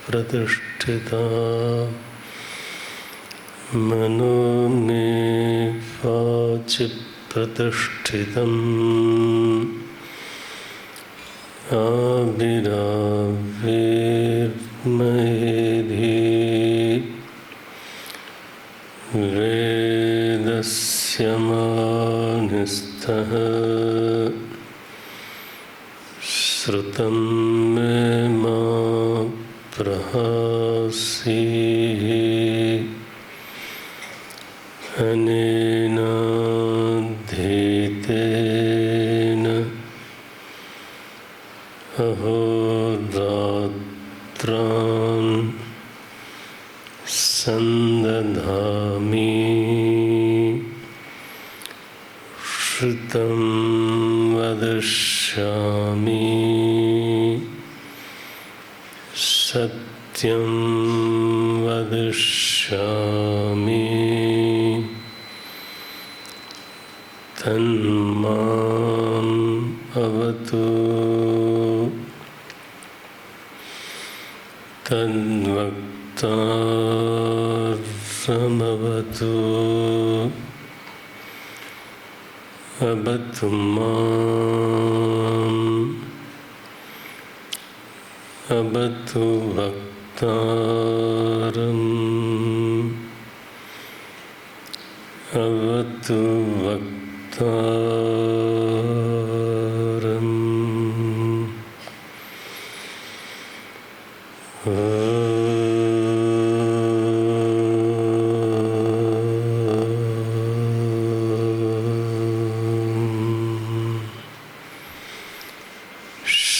प्रतिष्ठिता मनो मे वाचि प्रतिष्ठितम् आविराविर्मयेधि वेदस्य मानिस्थः श्रुतं मे मा प्रहासीः अनेनाधीतेन अहोरात्रान् सन्दधामि श्रुतं वदिष्यामि सत्यं वदिष्यामि तन्माम् अवतु तद्वक्तारमवतु अवतु माम् अवतु वक्तारम् अवतु वक्तारम्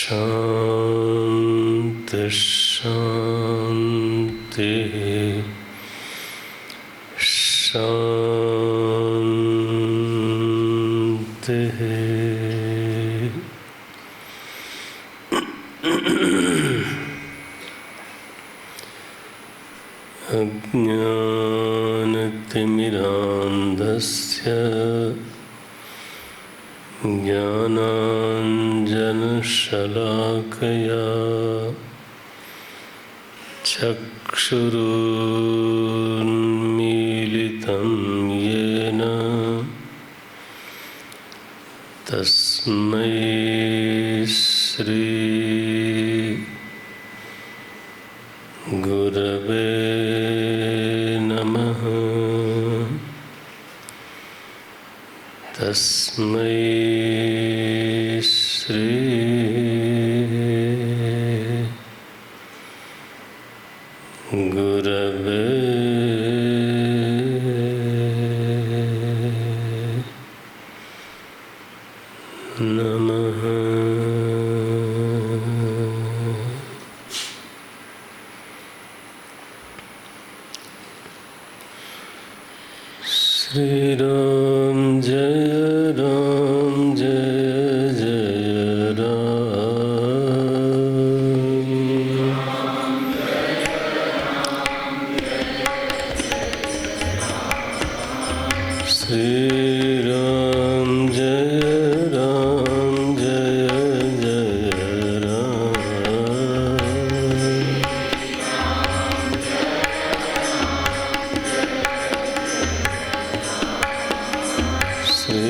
शांति शांति शांति। अज्ञानतिमिरान्धस्य ज्ञानाञ्जनशलाकया चक्षुरुन्मीलितं येन तस्मै श्री गुरवे नमः। तस्मै श्री गुरवे नमः। श्री राम जय राम जय जय राम। श्री राम जय राम जय जय राम। श्री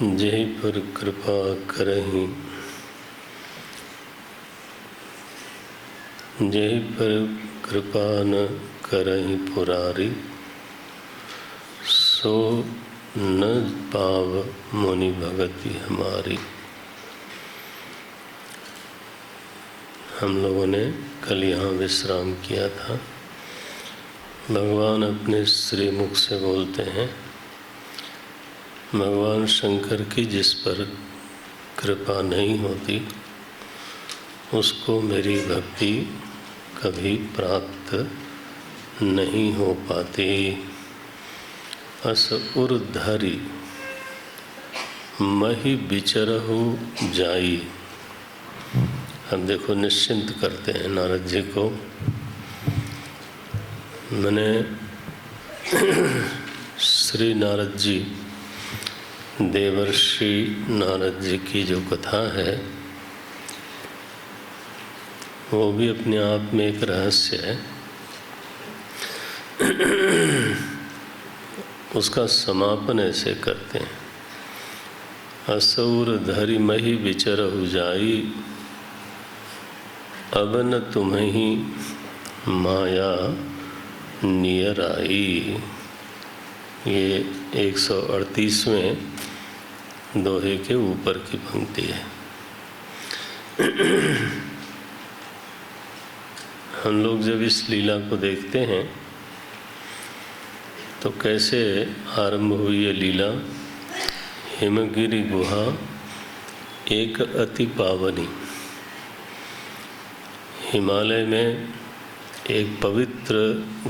जेहि पर कृपा करहि, जेहि पर कृपा न करहि पुरारी, सो न पाव मुनि भगति हमारी। हम लोगों ने कल यहाँ विश्राम किया था। भगवान अपने श्रीमुख से बोलते हैं, भगवान शंकर की जिस पर कृपा नहीं होती उसको मेरी भक्ति कभी प्राप्त नहीं हो पाती। अस उर्धरि मही विचरहु जाई। अब देखो निश्चिंत करते हैं नारद जी को। मैंने श्री नारद जी, देवर्षि नारद जी की जो कथा है वो भी अपने आप में एक रहस्य है। उसका समापन ऐसे करते हैं, असुर धरि मही विचरहु जाई, अब न तुम्हि माया नियर आई। ये 138वें दोहे के ऊपर की पंक्ति है। हम लोग जब इस लीला को देखते हैं तो कैसे आरंभ हुई ये लीला। हिमगिरि गुहा एक अति पावनी। हिमालय में एक पवित्र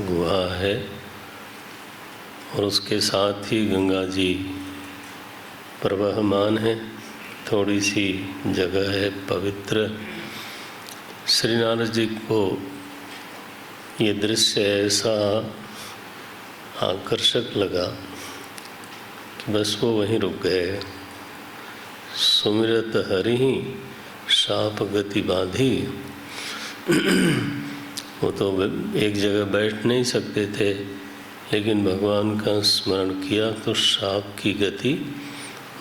गुहा है और उसके साथ ही गंगा जी प्रवहमान है। थोड़ी सी जगह है पवित्र। श्री नारद जी को ये दृश्य ऐसा आकर्षक लगा कि बस वो वहीं रुक गए। सुमिरत हरि शाप गति बाधी। वो तो एक जगह बैठ नहीं सकते थे, लेकिन भगवान का स्मरण किया तो शाप की गति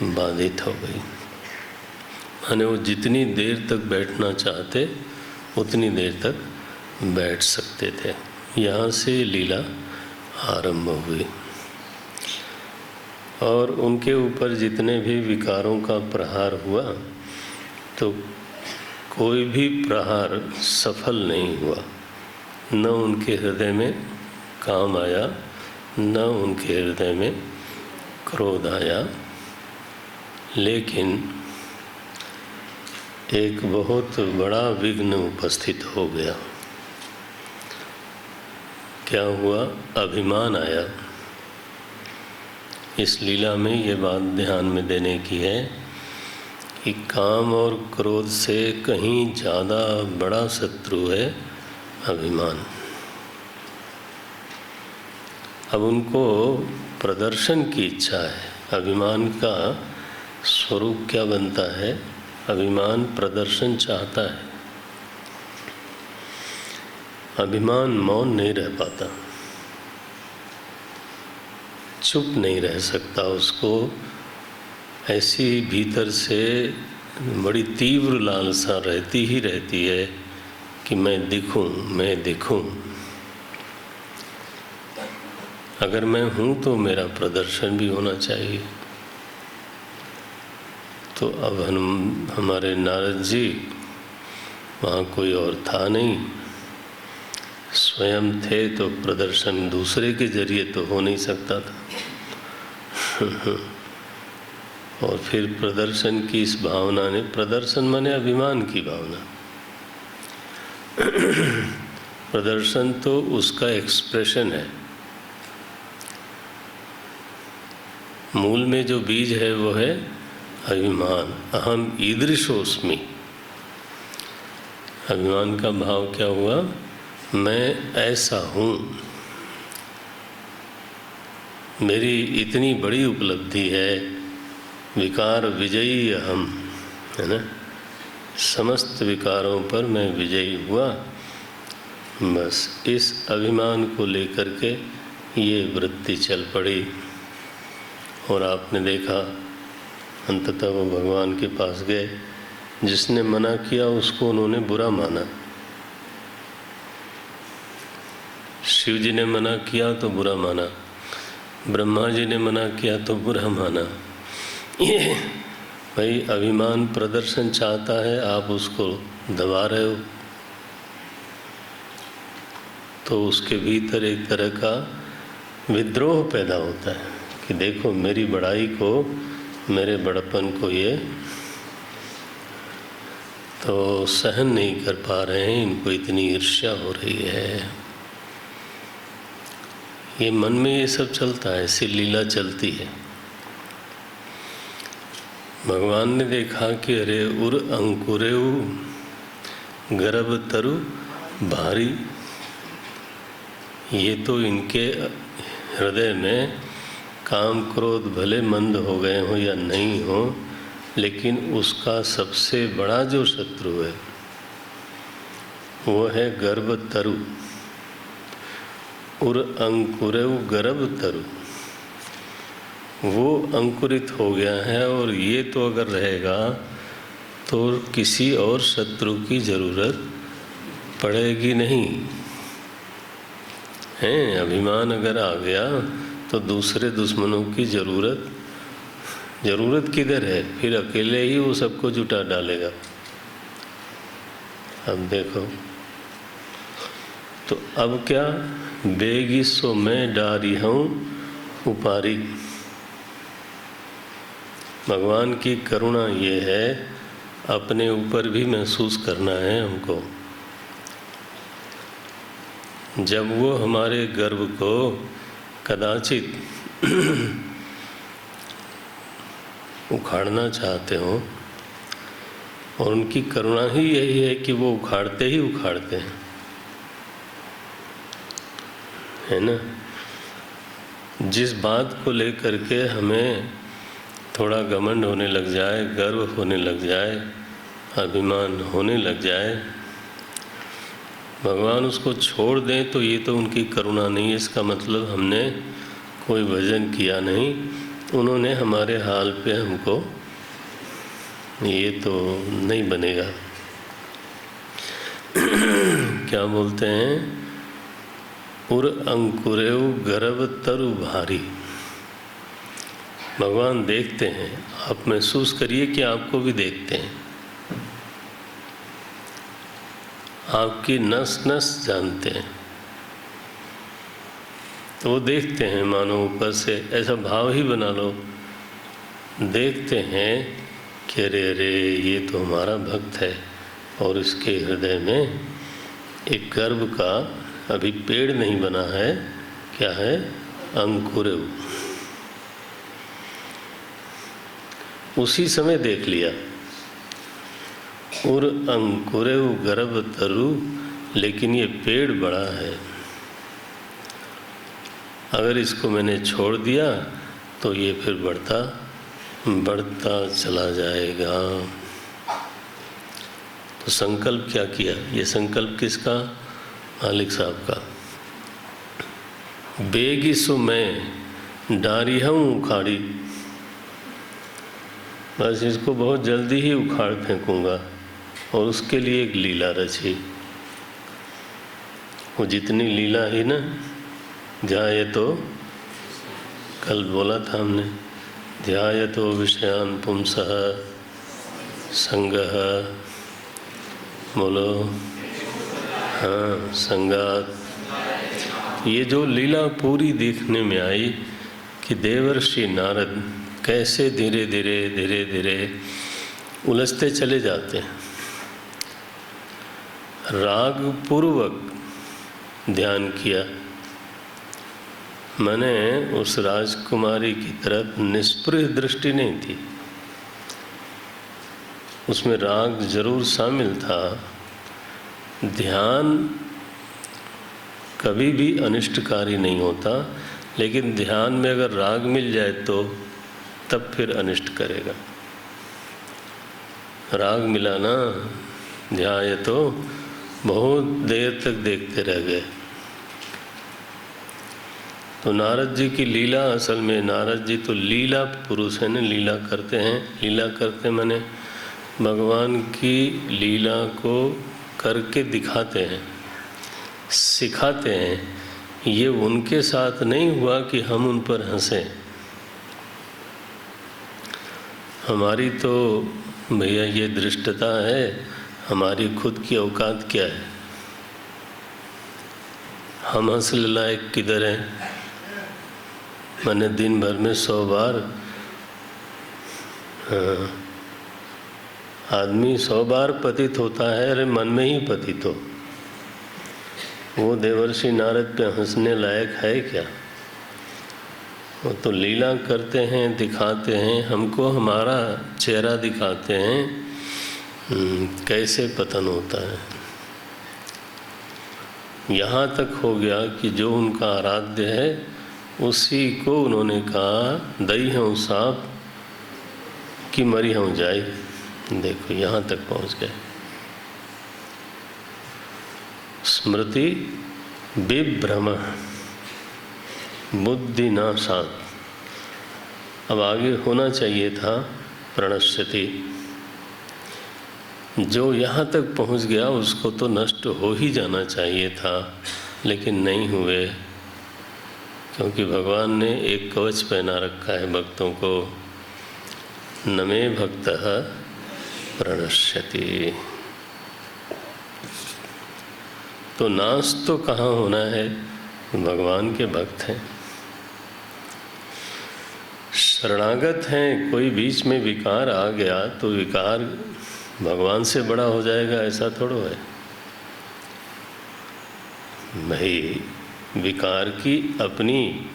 बाधित हो गई। माने वो जितनी देर तक बैठना चाहते उतनी देर तक बैठ सकते थे। यहाँ से लीला आरंभ हुई और उनके ऊपर जितने भी विकारों का प्रहार हुआ तो कोई भी प्रहार सफल नहीं हुआ। न उनके हृदय में काम आया, न उनके हृदय में क्रोध आया, लेकिन एक बहुत बड़ा विघ्न उपस्थित हो गया। क्या हुआ? अभिमान आया। इस लीला में ये बात ध्यान में देने की है कि काम और क्रोध से कहीं ज़्यादा बड़ा शत्रु है अभिमान। अब उनको प्रदर्शन की इच्छा है। अभिमान का स्वरूप क्या बनता है? अभिमान प्रदर्शन चाहता है। अभिमान मौन नहीं रह पाता, चुप नहीं रह सकता। उसको ऐसी भीतर से बड़ी तीव्र लालसा रहती ही रहती है कि मैं दिखूं, मैं दिखूं। अगर मैं हूं तो मेरा प्रदर्शन भी होना चाहिए। तो अब हमारे नारद जी, वहाँ कोई और था नहीं, स्वयं थे, तो प्रदर्शन दूसरे के जरिए तो हो नहीं सकता था। और फिर प्रदर्शन की इस भावना ने, प्रदर्शन माने अभिमान की भावना, प्रदर्शन तो उसका एक्सप्रेशन है। मूल में जो बीज है वो है अभिमान। अहम ईदृशोस्मि। अभिमान का भाव क्या हुआ? मैं ऐसा हूँ, मेरी इतनी बड़ी उपलब्धि है, विकार विजयी अहम, है ना। समस्त विकारों पर मैं विजयी हुआ। बस इस अभिमान को लेकर के ये वृत्ति चल पड़ी। और आपने देखा अंततः वो भगवान के पास गए। जिसने मना किया उसको उन्होंने बुरा माना। शिव जी ने मना किया तो बुरा माना, ब्रह्मा जी ने मना किया तो बुरा माना। ये भाई अभिमान प्रदर्शन चाहता है, आप उसको दबा रहे हो, तो उसके भीतर एक तरह का विद्रोह पैदा होता है कि देखो मेरी बड़ाई को, मेरे बड़प्पन को ये तो सहन नहीं कर पा रहे हैं, इनको इतनी ईर्ष्या हो रही है। ये मन में ये सब चलता है, ऐसी लीला चलती है। भगवान ने देखा कि अरे उर अंकुरेउ गर्भ तरु भारी, ये तो इनके हृदय में काम क्रोध भले मंद हो गए हों या नहीं हो, लेकिन उसका सबसे बड़ा जो शत्रु है वो है गर्भ तरु। उर अंकुरेउ गर्भ तरु, वो अंकुरित हो गया है, और ये तो अगर रहेगा तो किसी और शत्रु की जरूरत पड़ेगी नहीं है। अभिमान अगर आ गया तो दूसरे दुश्मनों की जरूरत किधर है, फिर अकेले ही वो सबको जुटा डालेगा। अब देखो तो अब क्या, बेगी सो मैं डारी हूँ उपारी। भगवान की करुणा ये है, अपने ऊपर भी महसूस करना है हमको। जब वो हमारे गर्भ को कदाचित उखाड़ना चाहते हो, और उनकी करुणा ही यही है कि वो उखाड़ते ही उखाड़ते हैं, है ना। जिस बात को लेकर के हमें थोड़ा घमंड होने लग जाए, गर्व होने लग जाए, अभिमान होने लग जाए, भगवान उसको छोड़ दें तो ये तो उनकी करुणा नहीं है। इसका मतलब हमने कोई भजन किया नहीं, उन्होंने हमारे हाल पे हमको, ये तो नहीं बनेगा। क्या बोलते हैं, उर अंकुरेउ गर्भ तरु भारी। भगवान देखते हैं, आप महसूस करिए कि आपको भी देखते हैं, आपकी नस नस जानते हैं। तो वो देखते हैं, मानो ऊपर से ऐसा भाव ही बना लो, देखते हैं कि अरे अरे ये तो हमारा भक्त है, और इसके हृदय में एक गर्भ का अभी पेड़ नहीं बना है, क्या है, अंकुरेउ। उसी समय देख लिया, उर अंकुरेउ गर्भ तरु, लेकिन ये पेड़ बड़ा है, अगर इसको मैंने छोड़ दिया तो ये फिर बढ़ता चला जाएगा। तो संकल्प क्या किया, ये संकल्प किसका, मालिक साहब का। बेगी सो मैं डारी हूँ उखाड़ी, बस इसको बहुत जल्दी ही उखाड़ फेंकूंगा, और उसके लिए एक लीला रची। वो जितनी लीला ही ना, ध्यायतो, कल बोला था हमने, ध्यायतो विषयान पुंसः संगः, बोलो हाँ, संगात। ये जो लीला पूरी देखने में आई कि देवर्षि नारद कैसे धीरे धीरे उलझते चले जाते हैं, राग पूर्वक ध्यान किया। मैंने उस राजकुमारी की तरफ निष्पृह दृष्टि नहीं थी, उसमें राग जरूर शामिल था। ध्यान कभी भी अनिष्टकारी नहीं होता, लेकिन ध्यान में अगर राग मिल जाए तो तब फिर अनिष्ट करेगा। राग मिला ना, ध्याय तो बहुत देर तक देखते रह गए। तो नारद जी की लीला, असल में नारद जी तो लीला पुरुष है ना, लीला करते हैं। लीला करते माने भगवान की लीला को करके दिखाते हैं, सिखाते हैं। ये उनके साथ नहीं हुआ कि हम उन पर हंसें। हमारी तो भैया ये दृष्टता है, हमारी खुद की औकात क्या है, हम हंसने लायक किधर हैं। मैंने दिन भर में 100 बार, आदमी 100 बार पतित होता है, अरे मन में ही पतित हो। वो देवर्षि नारद पे हंसने लायक है क्या? वो तो लीला करते हैं, दिखाते हैं, हमको हमारा चेहरा दिखाते हैं। कैसे पतन होता है। यहाँ तक हो गया कि जो उनका आराध्य है उसी को उन्होंने कहा दई हूँ सांप कि मरी हूँ जाई। देखो यहाँ तक पहुँच गए। स्मृति विभ्रम बुद्धि नाशात्। अब आगे होना चाहिए था प्रणश्यति। जो यहाँ तक पहुँच गया उसको तो नष्ट हो ही जाना चाहिए था, लेकिन नहीं हुए, क्योंकि भगवान ने एक कवच पहना रखा है भक्तों को, न मे भक्तः प्रणश्यति। तो नाश तो कहाँ होना है, भगवान के भक्त हैं, शरणागत हैं। कोई बीच में विकार आ गया तो विकार भगवान से बड़ा हो जाएगा, ऐसा थोड़ा है भाई। विकार की अपनी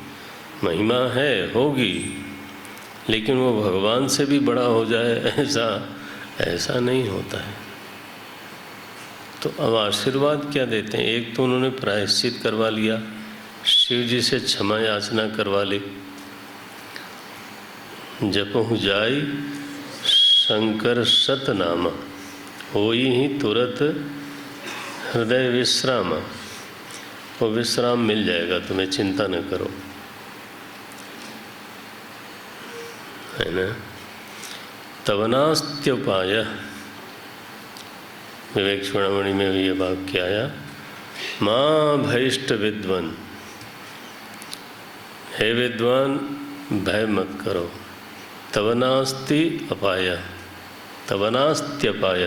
महिमा है, होगी, लेकिन वो भगवान से भी बड़ा हो जाए ऐसा नहीं होता है। तो अब आशीर्वाद क्या देते हैं। एक तो उन्होंने प्रायश्चित करवा लिया, शिव जी से क्षमा याचना करवा ली। जपहु जाई शंकर सतनामा, होई ही तुरंत हृदय विश्राम। वो विश्राम मिल जाएगा तुम्हें, चिंता न करो, है ना। तवनास्त्युपाय, विवेक चूड़ामणि में भी ये वाक्य आया, माँ भयष्ट विद्वान, हे विद्वान भय मत करो। तवनास्ति अपाय, तवनास्त्यपाय,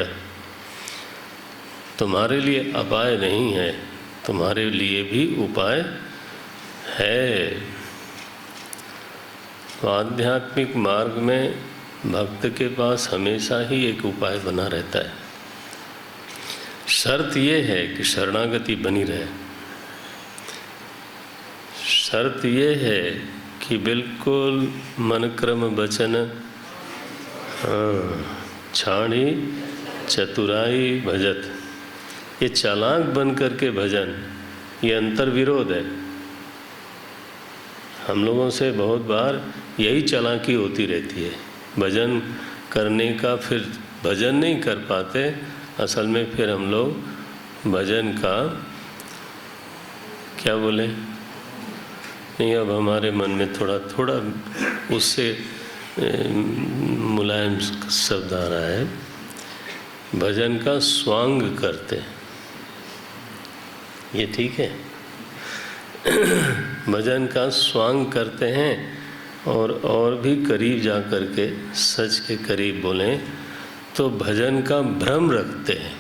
तुम्हारे लिए अपाय नहीं है, तुम्हारे लिए भी उपाय है। तो आध्यात्मिक मार्ग में भक्त के पास हमेशा ही एक उपाय बना रहता है। शर्त ये है कि शरणागति बनी रहे। शर्त ये है कि बिल्कुल मन क्रम वचन, छाणी चतुराई भजत, ये चालाक बन करके भजन, ये अंतर विरोध है। हम लोगों से बहुत बार यही चालाकी होती रहती है, भजन करने का, फिर भजन नहीं कर पाते। असल में फिर हम लोग भजन का क्या बोले, नहीं, अब हमारे मन में थोड़ा थोड़ा उससे मुलायम शब्द आ रहा है, भजन का स्वांग करते। ये ठीक है, भजन का स्वांग करते हैं और भी करीब जा कर के सच के करीब बोलें तो भजन का भ्रम रखते हैं।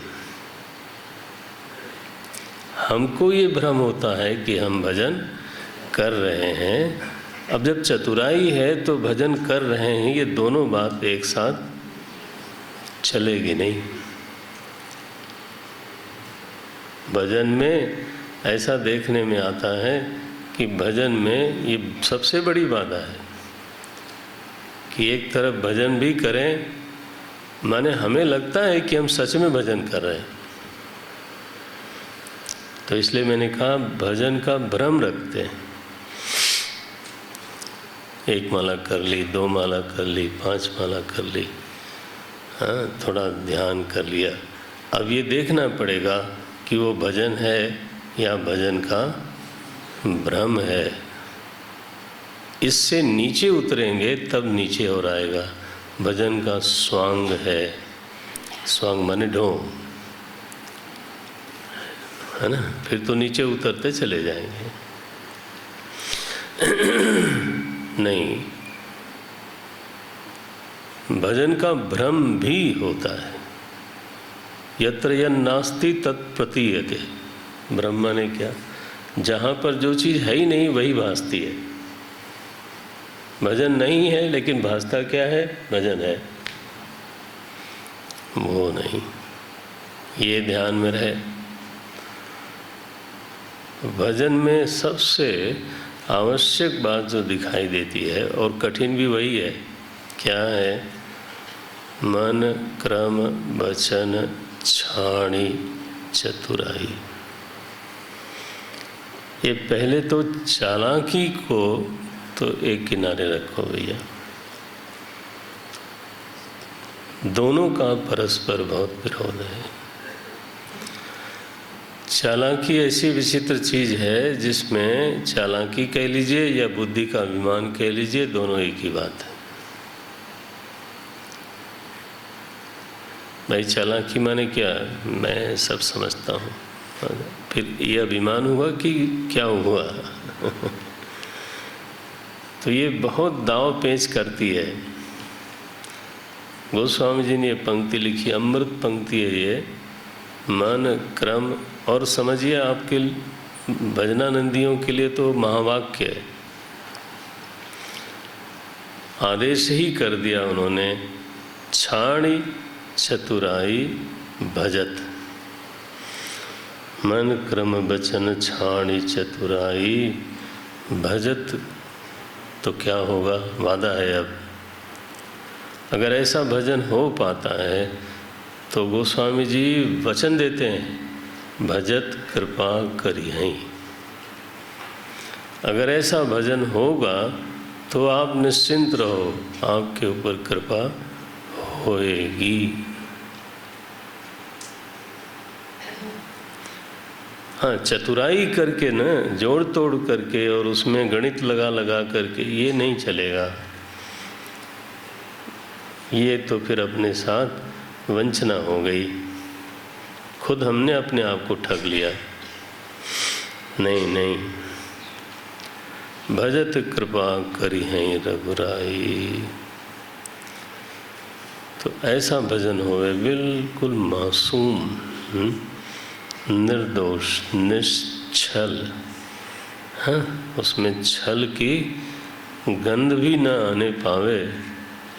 हमको ये भ्रम होता है कि हम भजन कर रहे हैं। अब जब चतुराई है तो भजन कर रहे हैं, ये दोनों बात एक साथ चलेगी नहीं। भजन में ऐसा देखने में आता है कि भजन में ये सबसे बड़ी बाधा है कि एक तरफ भजन भी करें, माने हमें लगता है कि हम सच में भजन कर रहे हैं। तो इसलिए मैंने कहा भजन का भ्रम रखते हैं। एक माला कर ली, 2 माला कर ली, 5 माला कर ली, हाँ, थोड़ा ध्यान कर लिया। अब ये देखना पड़ेगा कि वो भजन है या भजन का भ्रम है। इससे नीचे उतरेंगे तब नीचे और आएगा। भजन का स्वांग है, स्वांग माने ढोंग, है ना, फिर तो नीचे उतरते चले जाएंगे। नहीं, भजन का भ्रम भी होता है। यत्र यन्नास्ति तत्प्रतीयते, ब्रह्मा ने क्या, जहाँ पर जो चीज़ है ही नहीं वही भासती है। भजन नहीं है लेकिन भासता क्या है, भजन है, वो नहीं। ये ध्यान में रहे। भजन में सबसे आवश्यक बात जो दिखाई देती है, और कठिन भी वही है। क्या है? मन क्रम वचन छाणी चतुराई। ये पहले तो चालाकी को तो एक किनारे रखो भैया, दोनों का परस्पर बहुत विरोध है। चालाकी ऐसी विचित्र चीज है जिसमें चालाकी कह लीजिए या बुद्धि का अभिमान कह लीजिए, दोनों एक ही बात है। भाई चालाकी माने क्या? मैं सब समझता हूँ, फिर ये अभिमान हुआ कि क्या हुआ? तो ये बहुत दाव पेच करती है। गोस्वामी जी ने ये पंक्ति लिखी, अमृत पंक्ति है ये। मन क्रम, और समझिए आपके भजनानंदियों के लिए तो महावाक्य है। आदेश ही कर दिया उन्होंने, छाणी चतुराई भजत। मन क्रम वचन छाणी चतुराई भजत। तो क्या होगा? वादा है अब। अगर ऐसा भजन हो पाता है तो गोस्वामी जी वचन देते हैं, भजत कृपा करिहै। अगर ऐसा भजन होगा तो आप निश्चिंत रहो, आपके ऊपर कृपा होएगी। हाँ, चतुराई करके न, जोड़ तोड़ करके और उसमें गणित लगा लगा करके ये नहीं चलेगा। ये तो फिर अपने साथ वंचना हो गई, खुद हमने अपने आप को ठग लिया। नहीं नहीं, भजत कृपा करिहै रघुराई। तो ऐसा भजन होवे बिल्कुल मासूम, निर्दोष, निश्छल। हाँ, उसमें छल की गंध भी न आने पावे,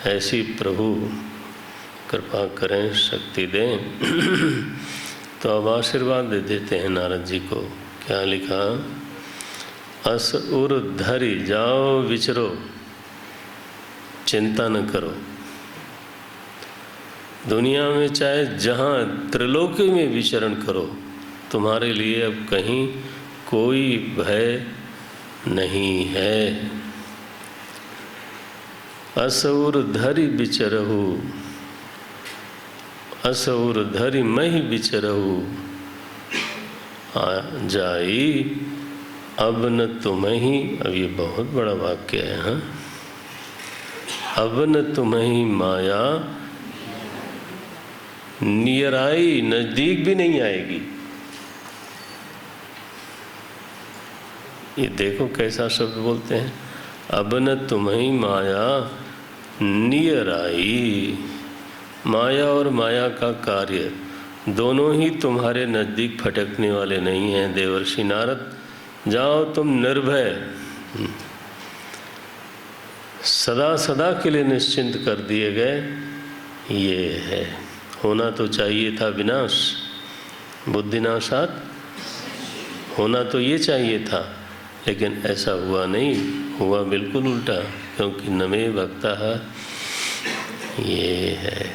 ऐसी प्रभु कृपा करें, शक्ति दें। तो अब आशीर्वाद दे देते हैं नारद जी को। क्या लिखा? अस उर धरि जाओ विचरो, चिंता न करो। दुनिया में चाहे जहाँ त्रिलोकी में विचरण करो, तुम्हारे लिए अब कहीं कोई भय नहीं है। असुर धरि विचरहु, असुर धरि महि विचरहु, आ जाई अब न तुम्हि। अब ये बहुत बड़ा वाक्य है। हाँ, अब न तुम्हि माया नियर आई, नजदीक भी नहीं आएगी। ये देखो कैसा शब्द बोलते हैं, अब न तुम्हि माया नियर आई। माया और माया का कार्य दोनों ही तुम्हारे नजदीक फटकने वाले नहीं हैं। देवर्षि नारद, जाओ तुम निर्भय, सदा सदा के लिए निश्चिंत कर दिए गए। ये है, होना तो चाहिए था विनाश, बुद्धिनाशात, होना तो ये चाहिए था, लेकिन ऐसा हुआ नहीं, हुआ बिल्कुल उल्टा। क्योंकि नमे भक्तः, ये है।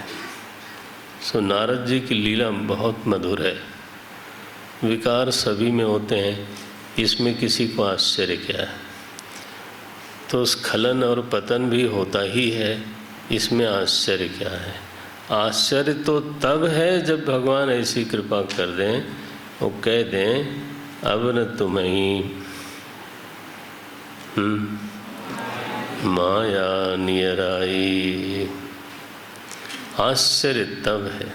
सो नारद जी की लीला बहुत मधुर है। विकार सभी में होते हैं, इसमें किसी को आश्चर्य क्या है? तो स्खलन और पतन भी होता ही है, इसमें आश्चर्य क्या है? आश्चर्य तो तब है जब भगवान ऐसी कृपा कर दें, वो कह दें अब न तुम्हें माया नियर आई। आश्चर्य तब है,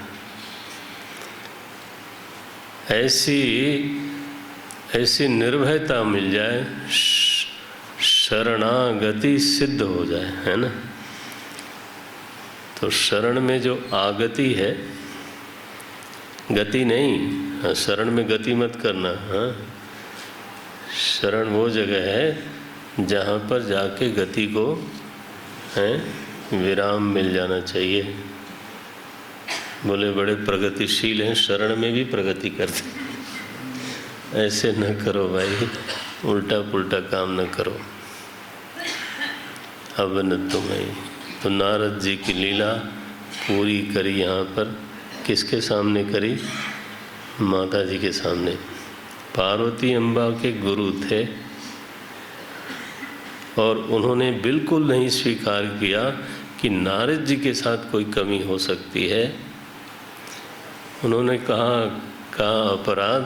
ऐसी निर्भयता मिल जाए, शरणागति सिद्ध हो जाए, है ना। तो शरण में जो आगति है, गति नहीं, शरण में गति मत करना। हाँ, शरण वो जगह है जहाँ पर जाके गति को है विराम मिल जाना चाहिए। बोले बड़े प्रगतिशील हैं, शरण में भी प्रगति करते। ऐसे न करो भाई, उल्टा पुल्टा काम न करो, अब न तुम्हें। तो नारद जी की लीला पूरी करी यहाँ पर, किसके सामने करी? माता जी के सामने। पार्वती अम्बा के गुरु थे और उन्होंने बिल्कुल नहीं स्वीकार किया कि नारद जी के साथ कोई कमी हो सकती है। उन्होंने कहा का अपराध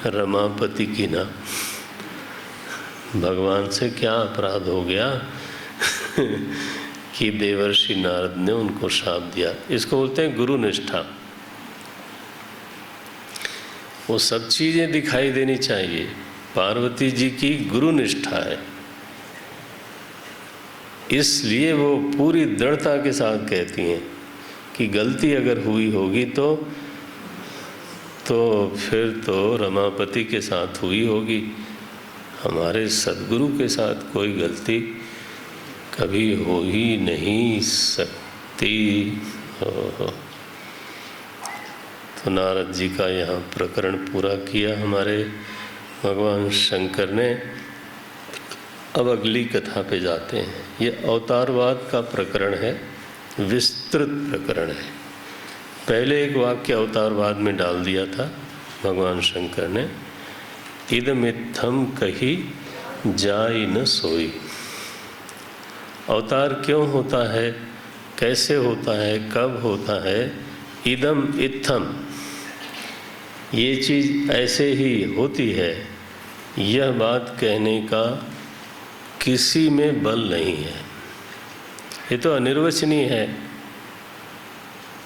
रमापति की ना, भगवान से क्या अपराध हो गया कि देवर्षि नारद ने उनको श्राप दिया। इसको बोलते हैं गुरु निष्ठा। वो सब चीजें दिखाई देनी चाहिए। पार्वती जी की गुरु निष्ठा है, इसलिए वो पूरी दृढ़ता के साथ कहती हैं कि गलती अगर हुई होगी तो फिर तो रमापति के साथ हुई होगी, हमारे सद्गुरु के साथ कोई गलती कभी हो ही नहीं सकती। तो नारद जी का यहाँ प्रकरण पूरा किया हमारे भगवान शंकर ने। अब अगली कथा पे जाते हैं। ये अवतारवाद का प्रकरण है, विस्तृत प्रकरण है। पहले एक वाक्य अवतारवाद में डाल दिया था भगवान शंकर ने, इदमित्थम कही जाई न सोई। अवतार क्यों होता है, कैसे होता है, कब होता है? इदम इत्थम, ये चीज़ ऐसे ही होती है, यह बात कहने का किसी में बल नहीं है। ये तो अनिर्वचनीय है।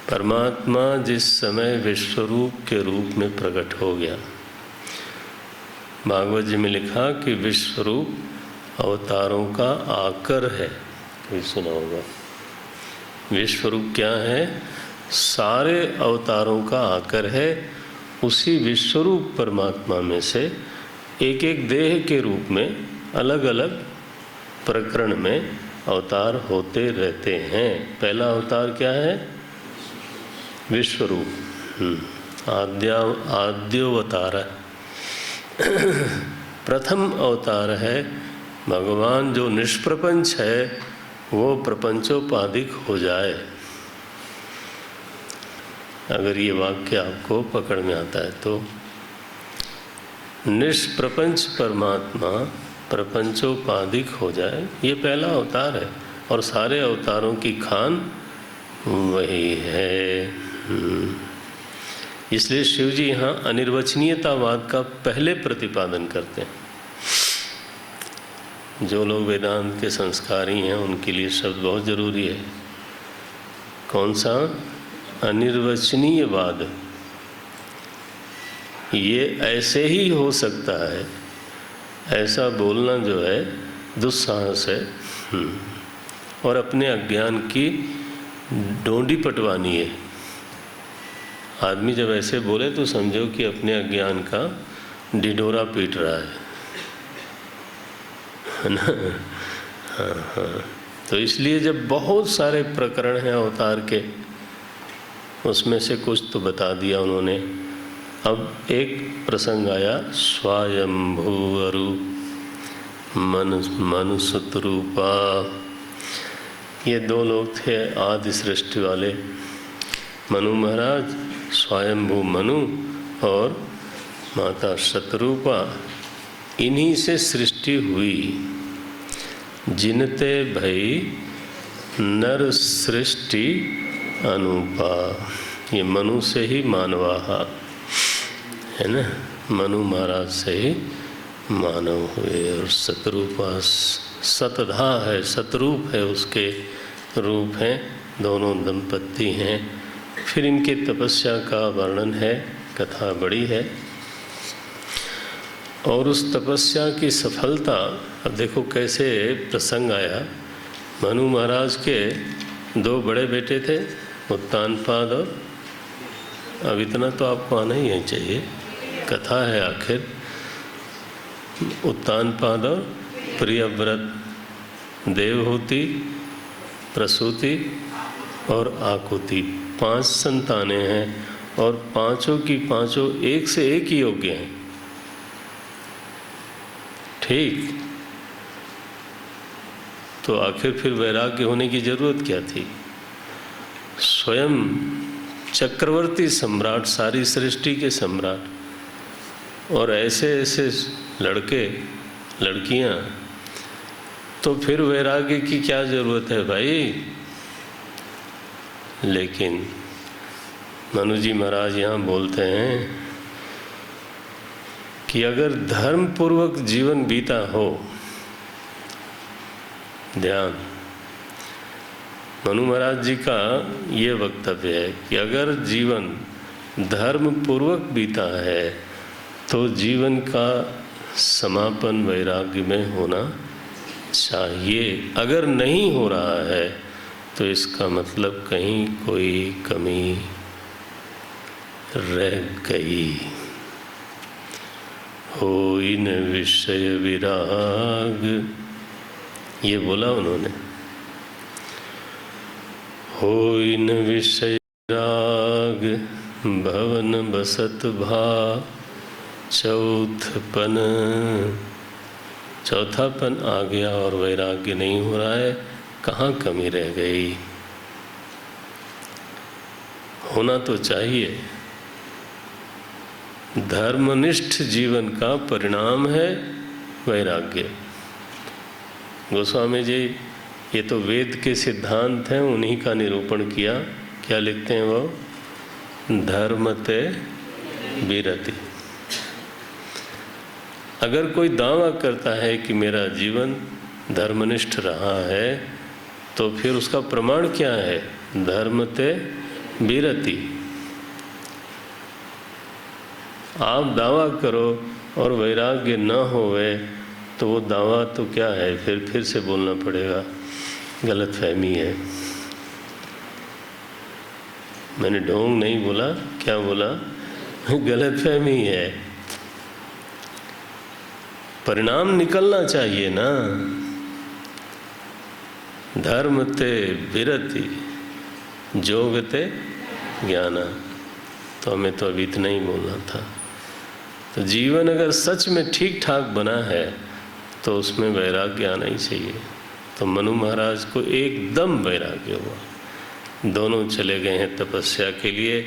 परमात्मा जिस समय विश्वरूप के रूप में प्रकट हो गया, भागवत जी में लिखा कि विश्वरूप अवतारों का आकर है। कोई सुना होगा। विश्वरूप क्या है? सारे अवतारों का आकर है। उसी विश्वरूप परमात्मा में से एक एक देह के रूप में अलग अलग प्रकरण में अवतार होते रहते हैं। पहला अवतार क्या है? विश्वरूप, आद्योवतार प्रथम अवतार है। भगवान जो निष्प्रपंच है वो प्रपंचोपाधिक हो जाए। अगर ये वाक्य आपको पकड़ में आता है तो निष्प्रपंच परमात्मा प्रपंचोपाधिक हो जाए, ये पहला अवतार है। और सारे अवतारों की खान वही है। इसलिए शिव जी यहाँ अनिर्वचनीयतावाद का पहले प्रतिपादन करते हैं। जो लोग वेदांत के संस्कारी हैं उनके लिए शब्द बहुत जरूरी है। कौन सा? अनिर्वचनीयवाद। ये ऐसे ही हो सकता है, ऐसा बोलना जो है दुस्साहस है और अपने अज्ञान की डोंडी पटवानी है। आदमी जब ऐसे बोले तो समझो कि अपने अज्ञान का डिडोरा पीट रहा है ना। हाँ। तो इसलिए जब बहुत सारे प्रकरण हैं अवतार के, उसमें से कुछ तो बता दिया उन्होंने। अब एक प्रसंग आया, स्वायंभुवरु मनुसुतरूपा। ये दो लोग थे आदि सृष्टि वाले, मनु महाराज, स्वयंभू मनु और माता शतरूपा। इन्हीं से सृष्टि हुई। जिनते भई नर सृष्टि अनुपा। ये मनु से ही मानवाहा है ना, मनु महाराज से ही मानव हुए। और शतरूपा शतधा है, शतरूप है, उसके रूप हैं, दोनों दंपत्ति हैं। फिर इनके तपस्या का वर्णन है, कथा बड़ी है। और उस तपस्या की सफलता, अब देखो कैसे प्रसंग आया। मनु महाराज के दो बड़े बेटे थे, उत्तानपाद और, अब इतना तो आपको आना ही चाहिए, कथा है आखिर। उत्तानपाद और प्रियव्रत, देवहूति, प्रसूति और आकुति, 5 संतानें हैं। और पांचों की पांचों एक से एक ही योग्य हैं। ठीक, तो आखिर फिर वैराग्य होने की जरूरत क्या थी? स्वयं चक्रवर्ती सम्राट, सारी सृष्टि के सम्राट, और ऐसे ऐसे लड़के लड़कियां, तो फिर वैराग्य की क्या जरूरत है भाई? लेकिन मनु जी महाराज यहाँ बोलते हैं कि अगर धर्म पूर्वक जीवन बीता हो, ध्यान, मनु महाराज जी का ये वक्तव्य है कि अगर जीवन धर्म पूर्वक बीता है तो जीवन का समापन वैराग्य में होना चाहिए। अगर नहीं हो रहा है तो इसका मतलब कहीं कोई कमी रह गई। होई न विषय विराग, ये बोला उन्होंने, होई न विषय विराग भवन बसत भा चौथपन, चौथापन आ गया और वैराग्य नहीं हो रहा है। कहाँ कमी रह गई? होना तो चाहिए। धर्मनिष्ठ जीवन का परिणाम है वैराग्य। गोस्वामी जी ये तो वेद के सिद्धांत हैं, उन्हीं का निरूपण किया। क्या लिखते हैं वो? धर्मते विरति। अगर कोई दावा करता है कि मेरा जीवन धर्मनिष्ठ रहा है तो फिर उसका प्रमाण क्या है? धर्मते विरति। आप दावा करो और वैराग्य न होवे तो वो दावा तो क्या है? फिर से बोलना पड़ेगा, गलतफहमी है। मैंने ढोंग नहीं बोला, क्या बोला? गलतफहमी है। परिणाम निकलना चाहिए ना। धर्मते विरति जोगते ज्ञाना। तो हमें तो अभी इतना ही बोलना था। तो जीवन अगर सच में ठीक ठाक बना है तो उसमें वैराग्य आना ही चाहिए। तो मनु महाराज को एकदम वैराग्य हुआ। दोनों चले गए हैं तपस्या के लिए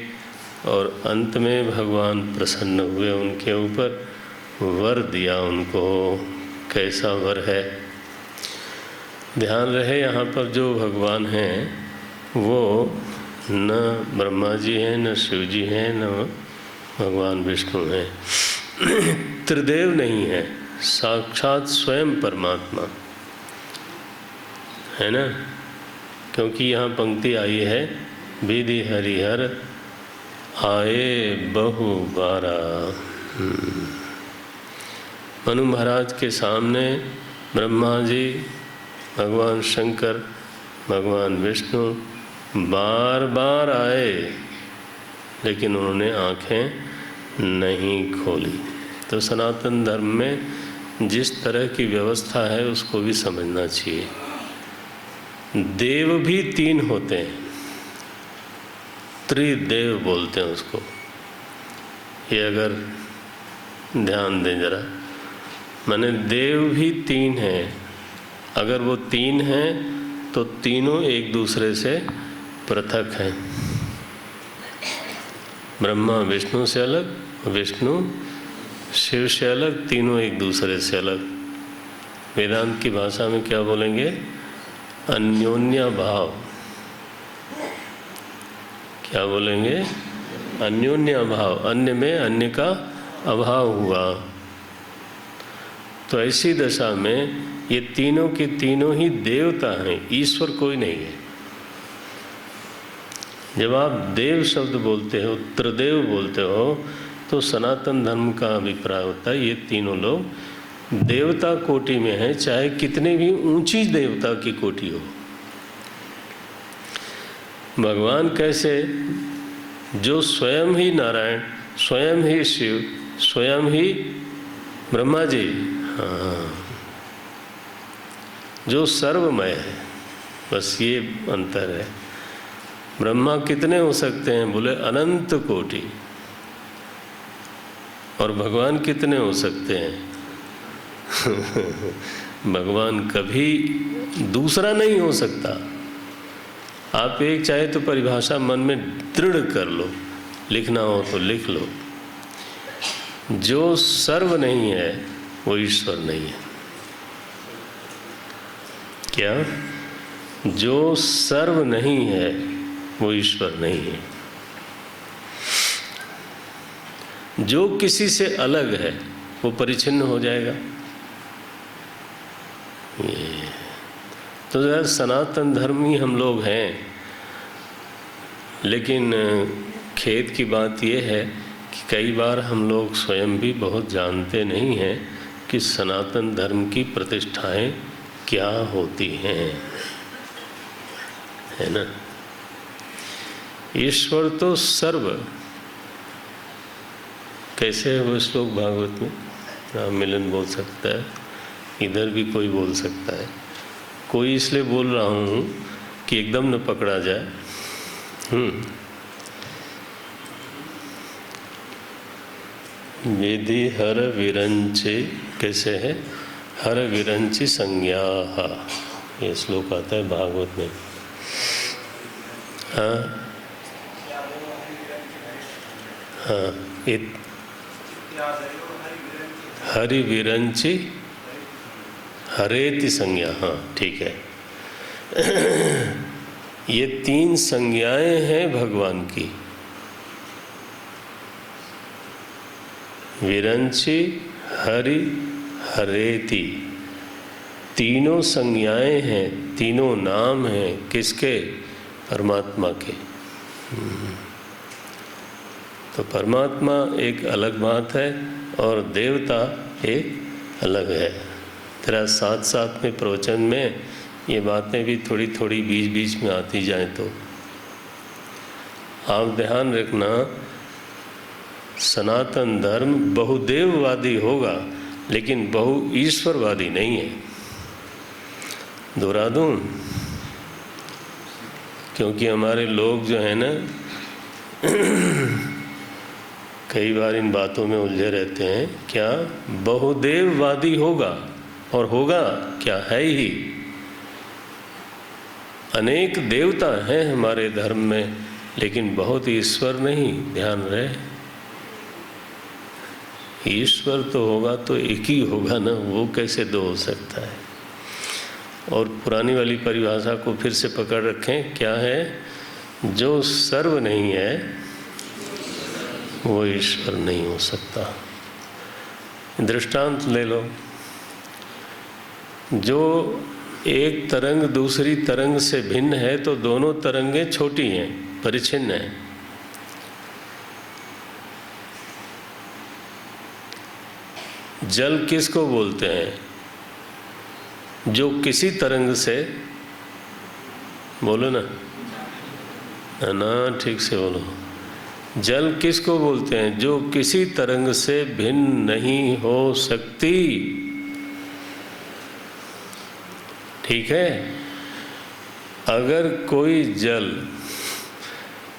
और अंत में भगवान प्रसन्न हुए उनके ऊपर, वर दिया उनको। कैसा वर है? ध्यान रहे यहाँ पर जो भगवान हैं वो न ब्रह्मा जी हैं, न शिव जी हैं, न भगवान विष्णु हैं। त्रिदेव नहीं है, साक्षात स्वयं परमात्मा है ना। क्योंकि यहाँ पंक्ति आई है, विधि हरिहर आए बहु बारा। मनु महाराज के सामने ब्रह्मा जी, भगवान शंकर, भगवान विष्णु बार बार आए, लेकिन उन्होंने आंखें नहीं खोली। तो सनातन धर्म में जिस तरह की व्यवस्था है उसको भी समझना चाहिए। देव भी तीन होते हैं, त्रिदेव बोलते हैं उसको। ये अगर ध्यान दें जरा, माने देव भी तीन हैं। अगर वो तीन हैं तो तीनों एक दूसरे से पृथक हैं। ब्रह्मा विष्णु से अलग, विष्णु शिव से अलग, तीनों एक दूसरे से अलग। वेदांत की भाषा में क्या बोलेंगे? अन्योन्या भाव। क्या बोलेंगे? अन्योन्या भाव। अन्य में अन्य का अभाव हुआ। तो ऐसी दशा में ये तीनों के तीनों ही देवता हैं, ईश्वर कोई नहीं है। जब आप देव शब्द बोलते हो, त्रिदेव बोलते हो, तो सनातन धर्म का अभिप्राय होता है ये तीनों लोग देवता कोटि में हैं, चाहे कितने भी ऊंची देवता की कोटि हो। भगवान कैसे? जो स्वयं ही नारायण, स्वयं ही शिव, स्वयं ही ब्रह्मा जी, हाँ, जो सर्वमय है। बस ये अंतर है। ब्रह्मा कितने हो सकते हैं? बोले अनंत कोटि। और भगवान कितने हो सकते हैं? भगवान कभी दूसरा नहीं हो सकता। आप एक चाहे तो परिभाषा मन में दृढ़ कर लो, लिखना हो तो लिख लो। जो सर्व नहीं है वो ईश्वर नहीं है। क्या? जो सर्व नहीं है वो ईश्वर नहीं है। जो किसी से अलग है वो परिच्छिन्न हो जाएगा। ये तो यार सनातन धर्मी हम लोग हैं, लेकिन खेद की बात यह है कि कई बार हम लोग स्वयं भी बहुत जानते नहीं हैं कि सनातन धर्म की प्रतिष्ठाएं क्या होती हैं, है ना। ईश्वर तो सर्व, कैसे है वो श्लोक भागवत में? हाँ, मिलन बोल सकता है, इधर भी कोई बोल सकता है। कोई इसलिए बोल रहा हूँ कि एकदम न पकड़ा जाए। वेदी हर विरंचे, कैसे है? हर विरंची संज्ञा, ये श्लोक आता है भागवत में। हाँ हाँ, हरि विरंची हरेति संज्ञा, हाँ ठीक है। ये 3 संज्ञाएं हैं भगवान की। विरंची, हरि, हरेति, तीनों संज्ञाएं हैं, तीनों नाम हैं। किसके? परमात्मा के। तो परमात्मा एक अलग बात है और देवता एक अलग है। तेरा साथ साथ में प्रवचन में ये बातें भी थोड़ी थोड़ी बीच बीच में आती जाएं तो आप ध्यान रखना, सनातन धर्म बहुदेववादी होगा लेकिन बहु ईश्वरवादी नहीं है। दोहरा दूं, क्योंकि हमारे लोग जो है ना कई बार इन बातों में उलझे रहते हैं। क्या? बहुदेववादी होगा, और होगा क्या? है ही। अनेक देवता हैं हमारे धर्म में, लेकिन बहुत ईश्वर नहीं। ध्यान रहे, ईश्वर तो होगा तो एक ही होगा ना, वो कैसे दो हो सकता है। और पुरानी वाली परिभाषा को फिर से पकड़ रखें। क्या है? जो सर्व नहीं है वो ईश्वर नहीं हो सकता। दृष्टांत ले लो, जो एक तरंग दूसरी तरंग से भिन्न है तो दोनों तरंगें छोटी हैं, परिच्छिन्न हैं। जल किसको बोलते हैं? जो किसी तरंग से, बोलो ना, ना ठीक से बोलो, जल किसको बोलते हैं? जो किसी तरंग से भिन्न नहीं हो सकती। ठीक है? अगर कोई जल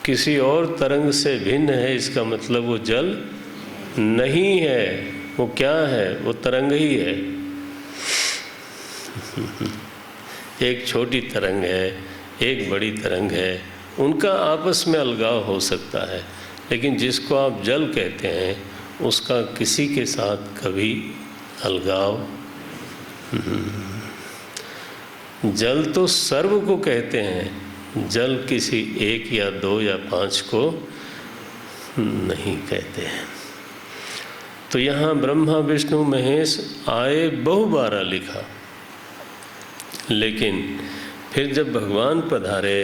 किसी और तरंग से भिन्न है, इसका मतलब वो जल नहीं है। वो क्या है? वो तरंग ही है। एक छोटी तरंग है, एक बड़ी तरंग है, उनका आपस में अलगाव हो सकता है, लेकिन जिसको आप जल कहते हैं उसका किसी के साथ कभी अलगाव। जल तो सर्व को कहते हैं, जल किसी एक या दो या 5 को नहीं कहते हैं। तो यहाँ ब्रह्मा विष्णु महेश आए बहुबारा लिखा, लेकिन फिर जब भगवान पधारे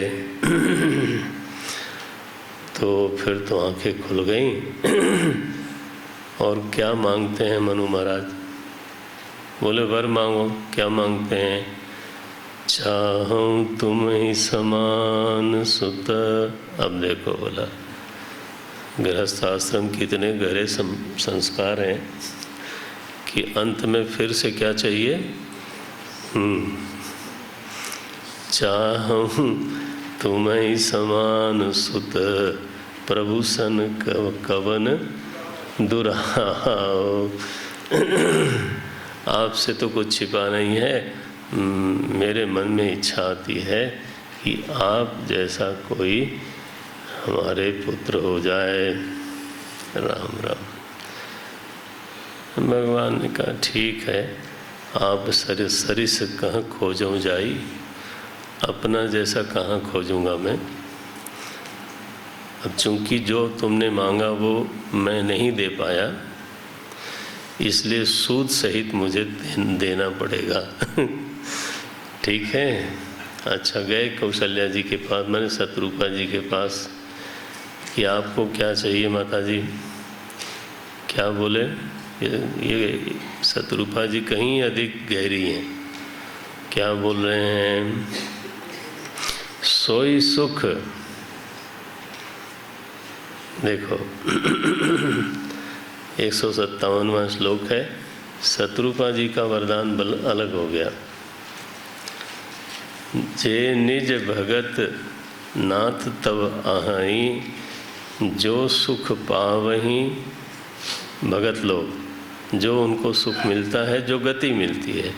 तो फिर तो आंखें खुल गईं। और क्या मांगते हैं मनु महाराज? बोले वर मांगो। क्या मांगते हैं? चाहूं तुम ही समान सुत। अब देखो, बोला गृहस्थ आश्रम की इतने गहरे संस्कार हैं कि अंत में फिर से क्या चाहिए? चाहूं तुम ही समान सुत, प्रभु सन कवन दुराओ। आपसे तो कुछ छिपा नहीं है, मेरे मन में इच्छा आती है कि आप जैसा कोई हमारे पुत्र हो जाए। राम राम। भगवान ने कहा ठीक है, आप सरी से कहाँ खोजूँ जाई, अपना जैसा कहाँ खोजूँगा मैं। अब चूंकि जो तुमने मांगा वो मैं नहीं दे पाया, इसलिए सूद सहित मुझे देना पड़ेगा। ठीक है। अच्छा, गए कौशल्या जी के पास, मैंने शत्रुपा जी के पास, कि आपको क्या चाहिए माता जी। क्या बोले? ये शत्रुपा जी कहीं अधिक गहरी हैं। क्या बोल रहे हैं? सोई सुख। देखो 157वां श्लोक है। शत्रुपा जी का वरदान बल अलग हो गया। जे निज भगत नाथ तब आहई, जो सुख पावहीं। भगत लोग, जो उनको सुख मिलता है, जो गति मिलती है,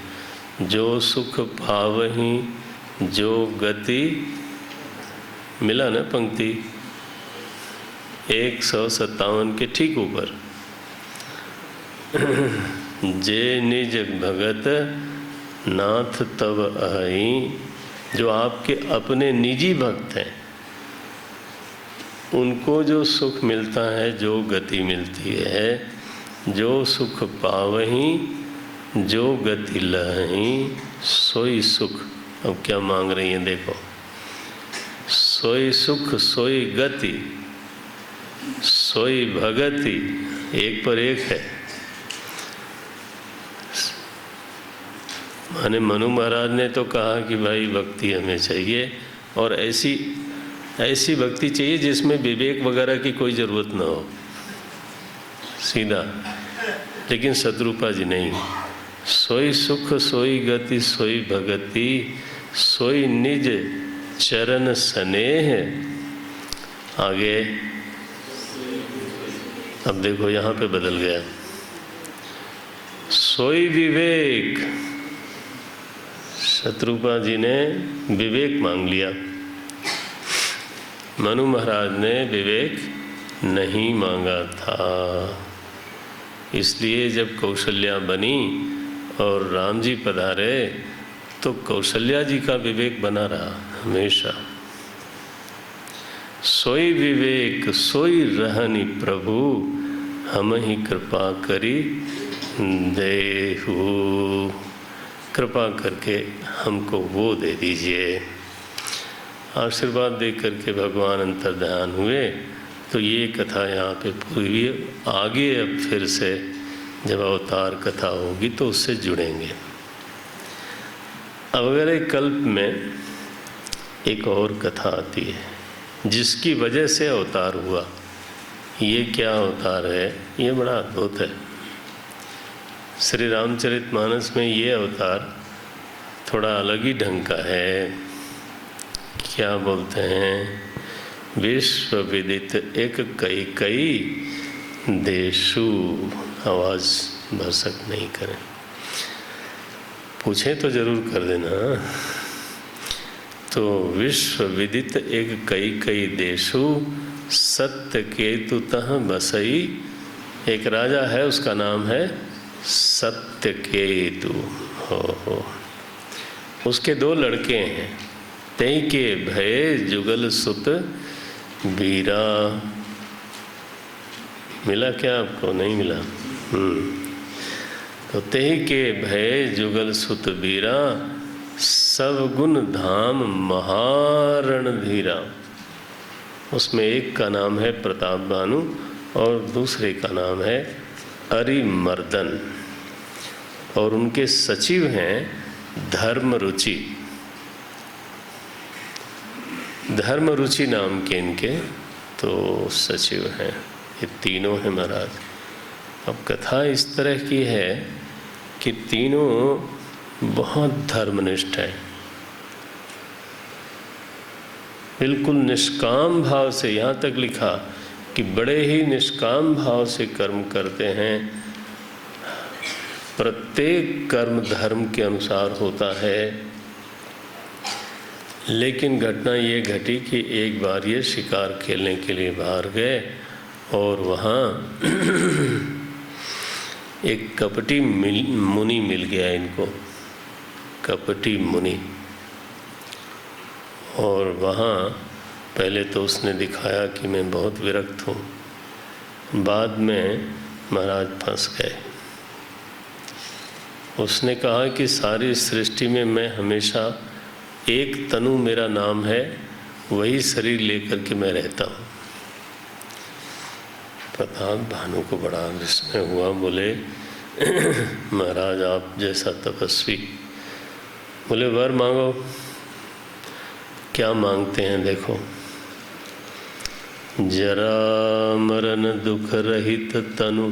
जो सुख पावहीं, जो गति। मिला ना पंक्ति 157 के ठीक ऊपर। जे निज भगत नाथ तब आहई, जो आपके अपने निजी भक्त हैं, उनको जो सुख मिलता है, जो गति मिलती है, जो सुख पावहीं, जो गति लहहीं, सोई सुख। अब क्या मांग रही हैं देखो, सोई सुख, सोई गति, सोई भगति, एक पर एक है। माने मनु महाराज ने तो कहा कि भाई भक्ति हमें चाहिए, और ऐसी भक्ति चाहिए जिसमें विवेक वगैरह की कोई ज़रूरत ना हो, सीधा। लेकिन शत्रुपा जी नहीं, सोई सुख, सोई गति, सोई भगति, सोई निज चरण स्नेह। आगे अब देखो यहाँ पे बदल गया, सोई विवेक। शत्रुपा जी ने विवेक मांग लिया, मनु महाराज ने विवेक नहीं मांगा था। इसलिए जब कौशल्या बनी और राम जी पधारे तो कौशल्या जी का विवेक बना रहा हमेशा। सोई विवेक सोई रहनि प्रभु, हम ही कृपा करी देहु। कृपा करके हमको वो दे दीजिए। आशीर्वाद दे करके भगवान अंतर्ध्यान हुए। तो ये कथा यहाँ पे पूरी आगे अब फिर से जब अवतार कथा होगी तो उससे जुड़ेंगे। अब अगले कल्प में एक और कथा आती है जिसकी वजह से अवतार हुआ। ये क्या अवतार है? ये बड़ा अद्भुत है। श्री रामचरितमानस में ये अवतार थोड़ा अलग ही ढंग का है। क्या बोलते हैं? विश्व विदित एक कई कई देशु। आवाज़ भरसक नहीं करें, पूछें तो जरूर कर देना। तो विश्व विदित एक कई कई देशु, सत्य केतु तह बसई। एक राजा है, उसका नाम है सत्य केतु। हो उसके दो लड़के हैं। तई के भय जुगल सुत बीरा। मिला क्या आपको? नहीं मिला। तो तई के भय जुगल सुत बीरा, सब गुण धाम महारण धीरा। उसमें एक का नाम है प्रताप भानु और दूसरे का नाम है अरिमर्दन, और उनके सचिव हैं धर्म रुचि। धर्म रुचि नाम के इनके तो सचिव हैं। ये तीनों हैं महाराज। अब कथा इस तरह की है कि तीनों बहुत धर्मनिष्ठ हैं, बिल्कुल निष्काम भाव से। यहाँ तक लिखा कि बड़े ही निष्काम भाव से कर्म करते हैं। प्रत्येक कर्म धर्म के अनुसार होता है। लेकिन घटना ये घटी कि एक बार ये शिकार खेलने के लिए बाहर गए और वहाँ एक कपटी मुनि मिल गया इनको, कपटी मुनि। और वहाँ पहले तो उसने दिखाया कि मैं बहुत विरक्त हूँ, बाद में महाराज फंस गए। उसने कहा कि सारी सृष्टि में मैं हमेशा एक तनु मेरा नाम है, वही शरीर लेकर के मैं रहता हूँ। प्रताप भानु को बड़ा विस्मय हुआ, बोले महाराज आप जैसा तपस्वी, बोले वर मांगो। क्या मांगते हैं देखो। जरा मरण दुख रहित तनु,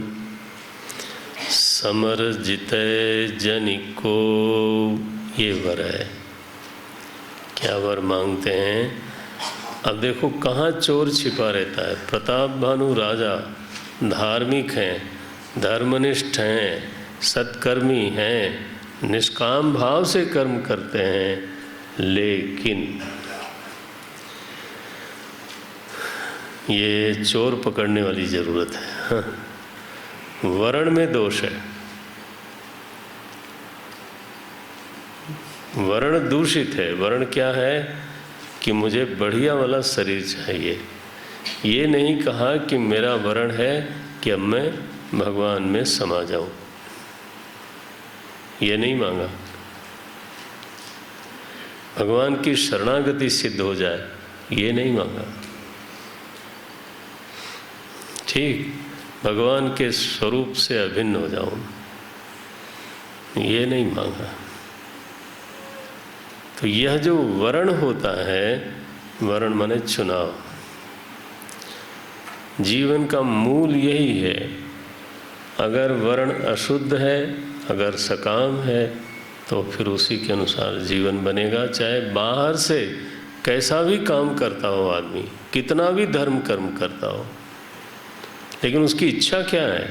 समर जितै जनि को, ये वर है। क्या वर मांगते हैं? अब देखो कहाँ चोर छिपा रहता है। प्रताप भानु राजा धार्मिक हैं, धर्मनिष्ठ हैं, सत्कर्मी हैं, निष्काम भाव से कर्म करते हैं, लेकिन ये चोर पकड़ने वाली जरूरत है। वर्ण में दोष है, वर्ण दूषित है। वर्ण क्या है कि मुझे बढ़िया वाला शरीर चाहिए। ये नहीं कहा कि मेरा वर्ण है कि अब मैं भगवान में समा जाऊं, ये नहीं मांगा। भगवान की शरणागति सिद्ध हो जाए, ये नहीं मांगा। ठीक, भगवान के स्वरूप से अभिन्न हो जाऊं, ये नहीं मांगा। तो यह जो वर्ण होता है, वर्ण माने चुनाव, जीवन का मूल यही है। अगर वर्ण अशुद्ध है, अगर सकाम है, तो फिर उसी के अनुसार जीवन बनेगा। चाहे बाहर से कैसा भी काम करता हो आदमी, कितना भी धर्म कर्म करता हो, लेकिन उसकी इच्छा क्या है?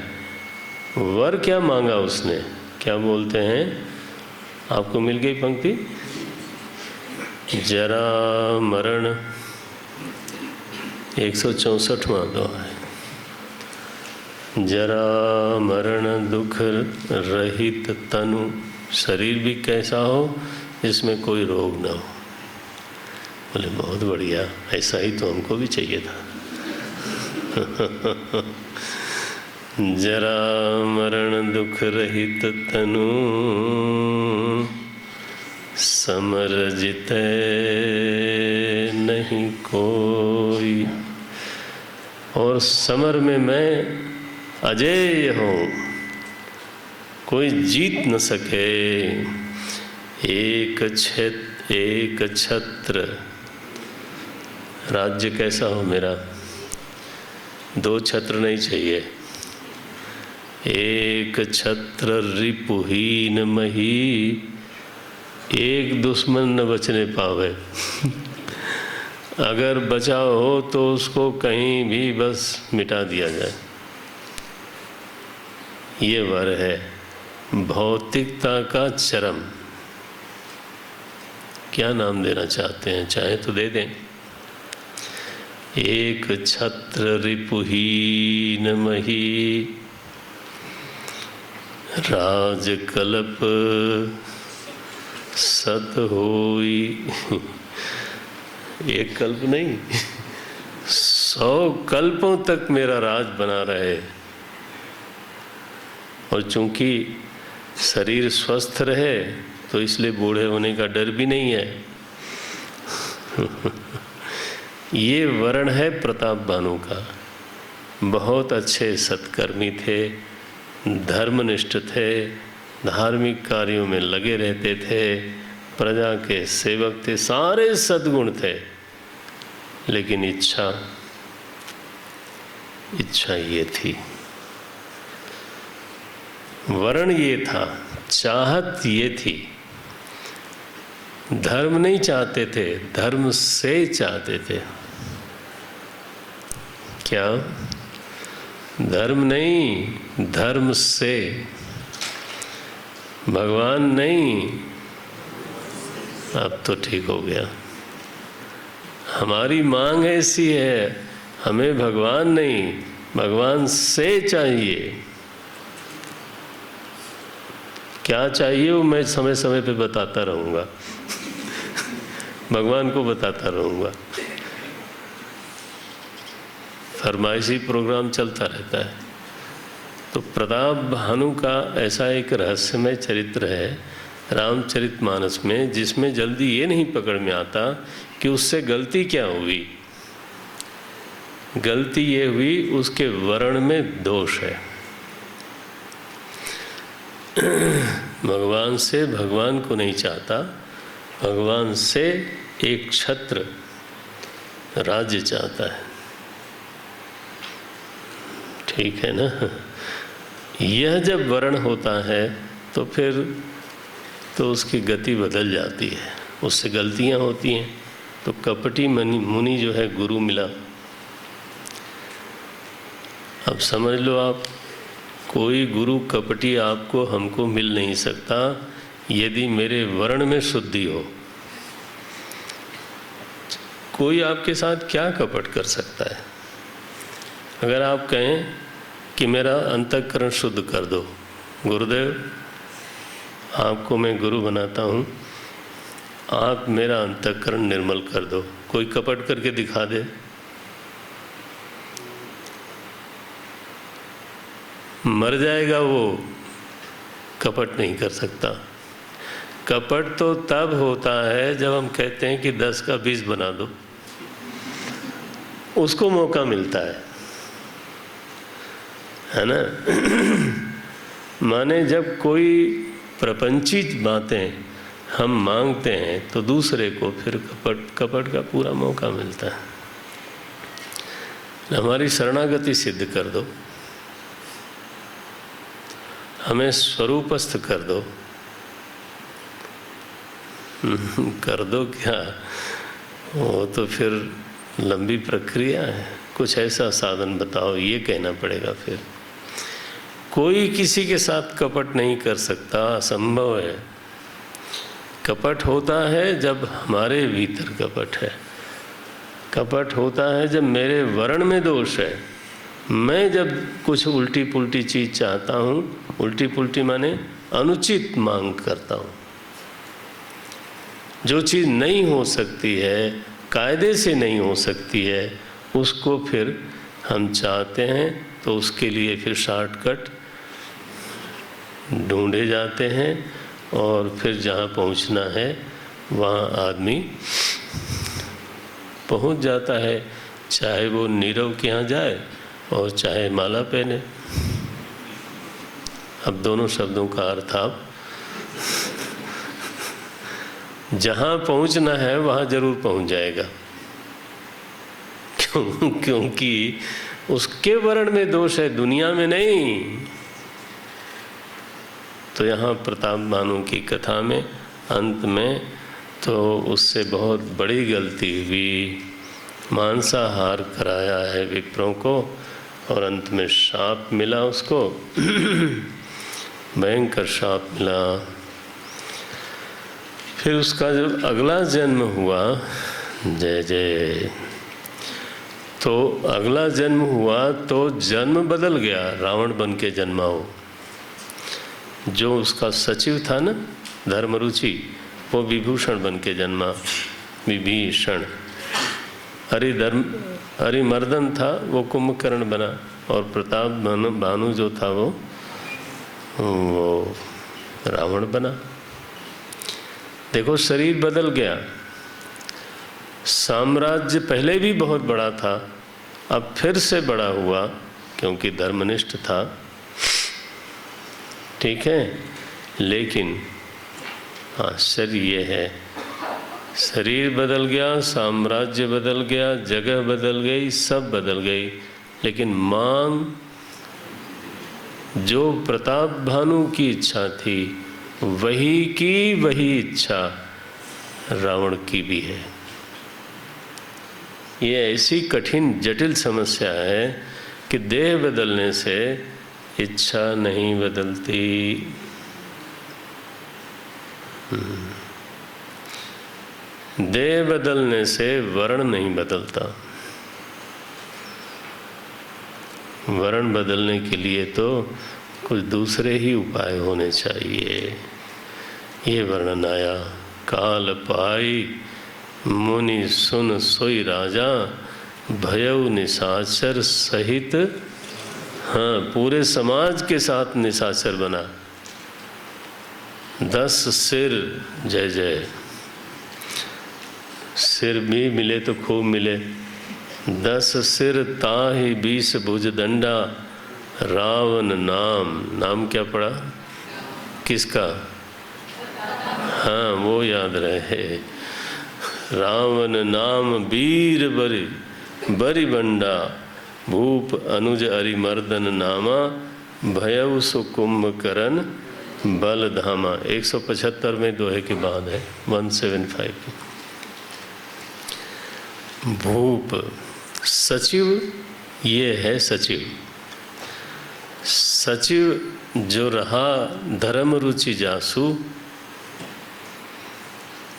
वर क्या मांगा उसने? क्या बोलते हैं? आपको मिल गई पंक्ति? जरा मरण 164वां दोहा है। जरा मरण दुख रहित तनु, शरीर भी कैसा हो जिसमें कोई रोग ना हो। बोले बहुत बढ़िया, ऐसा ही तो हमको भी चाहिए था। जरा मरण दुख रहित तनु, समर जितै नहीं कोई। और समर में मैं अजेय हूँ, कोई जीत न सके। एक छत्र, राज्य कैसा हो मेरा, 2 छत्र नहीं चाहिए। एक छत्र रिपुहीन मही, एक दुश्मन न बचने पावे। अगर बचा हो तो उसको कहीं भी बस मिटा दिया जाए। ये वर है भौतिकता का चरम। क्या नाम देना चाहते हैं? चाहे तो दे दें। एक छत्र रिपुहीन मही, राजकल्प सत होई। एक कल्प नहीं, 100 कल्पों तक मेरा राज बना रहे। और चूंकि शरीर स्वस्थ रहे तो इसलिए बूढ़े होने का डर भी नहीं है। ये वर्ण है प्रताप भानु का। बहुत अच्छे सत्कर्मी थे, धर्मनिष्ठ थे, धार्मिक कार्यों में लगे रहते थे, प्रजा के सेवक थे, सारे सद्गुण थे। लेकिन इच्छा ये थी, वर्ण ये था, चाहत ये थी। धर्म नहीं चाहते थे, धर्म से चाहते थे। क्या? धर्म नहीं, धर्म से। भगवान नहीं, अब तो ठीक हो गया। हमारी मांग ऐसी है, हमें भगवान नहीं, भगवान से चाहिए। क्या चाहिए वो मैं समय समय पे बताता रहूँगा भगवान को बताता रहूँगा। फरमाइशी प्रोग्राम चलता रहता है। तो प्रताप भानु का ऐसा एक रहस्यमय चरित्र है रामचरितमानस में, जिसमें जल्दी ये नहीं पकड़ में आता कि उससे गलती क्या हुई। गलती ये हुई उसके वर्ण में दोष है। भगवान से भगवान को नहीं चाहता, भगवान से एक छत्र राज्य चाहता है। ठीक है ना। यह जब वर्ण होता है तो फिर तो उसकी गति बदल जाती है, उससे गलतियां होती हैं। तो कपटी मुनि जो है गुरु मिला। अब समझ लो आप, कोई गुरु कपटी आपको हमको मिल नहीं सकता यदि मेरे वर्ण में शुद्धि हो। कोई आपके साथ क्या कपट कर सकता है? अगर आप कहें कि मेरा अंतःकरण शुद्ध कर दो, गुरुदेव आपको मैं गुरु बनाता हूँ, आप मेरा अंतःकरण निर्मल कर दो, कोई कपट करके दिखा दे। मर जाएगा वो, कपट नहीं कर सकता। कपट तो तब होता है जब हम कहते हैं कि 10 का 20 बना दो, उसको मौका मिलता है ना। माने जब कोई प्रपंचित बातें हम मांगते हैं तो दूसरे को फिर कपट का पूरा मौका मिलता है। हमारी शरणागति सिद्ध कर दो, हमें स्वरूपस्थ कर दो। कर दो क्या, वो तो फिर लंबी प्रक्रिया है। कुछ ऐसा साधन बताओ, ये कहना पड़ेगा। फिर कोई किसी के साथ कपट नहीं कर सकता, असंभव है। कपट होता है जब हमारे भीतर कपट है। कपट होता है जब मेरे वर्ण में दोष है। मैं जब कुछ उल्टी पुल्टी चीज़ चाहता हूँ, उल्टी पुल्टी माने अनुचित मांग करता हूँ। जो चीज़ नहीं हो सकती है, कायदे से नहीं हो सकती है, उसको फिर हम चाहते हैं तो उसके लिए फिर शॉर्टकट ढूंढे जाते हैं और फिर जहाँ पहुँचना है वहाँ आदमी पहुँच जाता है, चाहे वो नीरव के यहाँ जाए और चाहे माला पहने। अब दोनों शब्दों का अर्थ आप जहाँ पहुँचना है वहाँ जरूर पहुँच जाएगा। क्योंकि उसके वर्ण में दोष है, दुनिया में नहीं। तो यहाँ प्रताप भानु की कथा में अंत में तो उससे बहुत बड़ी गलती हुई, मांसाहार कराया है विप्रों को और अंत में शाप मिला उसको भयंकर शाप मिला। फिर उसका जब अगला जन्म हुआ, जय जय, तो अगला जन्म हुआ तो जन्म बदल गया, रावण बन के जन्मा हो। जो उसका सचिव था ना धर्मरुचि, वो विभूषण बन के जन्मा, विभीषण। हरिमर्दन था वो कुंभकर्ण बना, और प्रताप भानु जो था वो रावण बना। देखो शरीर बदल गया। साम्राज्य पहले भी बहुत बड़ा था, अब फिर से बड़ा हुआ क्योंकि धर्मनिष्ठ था। ठीक है, लेकिन आश्चर्य ये है, शरीर बदल गया, साम्राज्य बदल गया, जगह बदल गई, सब बदल गई, लेकिन मांग जो प्रताप भानु की इच्छा थी वही की वही इच्छा रावण की भी है। ये ऐसी कठिन जटिल समस्या है कि देह बदलने से इच्छा नहीं बदलती। देह बदलने से वर्ण नहीं बदलता। वर्ण बदलने के लिए तो कुछ दूसरे ही उपाय होने चाहिए। ये वर्णन आया, काल पाई मुनि सुन सोई राजा, भयउ निशाचर सहित। हाँ, पूरे समाज के साथ निशाचर बना। 10 सिर जय जय, सिर भी मिले तो खूब मिले। 10 सिर ताहि 20 भुज दंडा, रावण नाम क्या पड़ा किसका? हाँ, वो याद रहे। रावण नाम वीर बरि बरि बंडा, भूप अनुज अरिमर्दन नामा, भयउ सुकुंभकरण बल धामा। 175 में दोहे के बाद है 175। भूप सचिव, ये है सचिव। सचिव जो रहा धर्म रुचि जासु,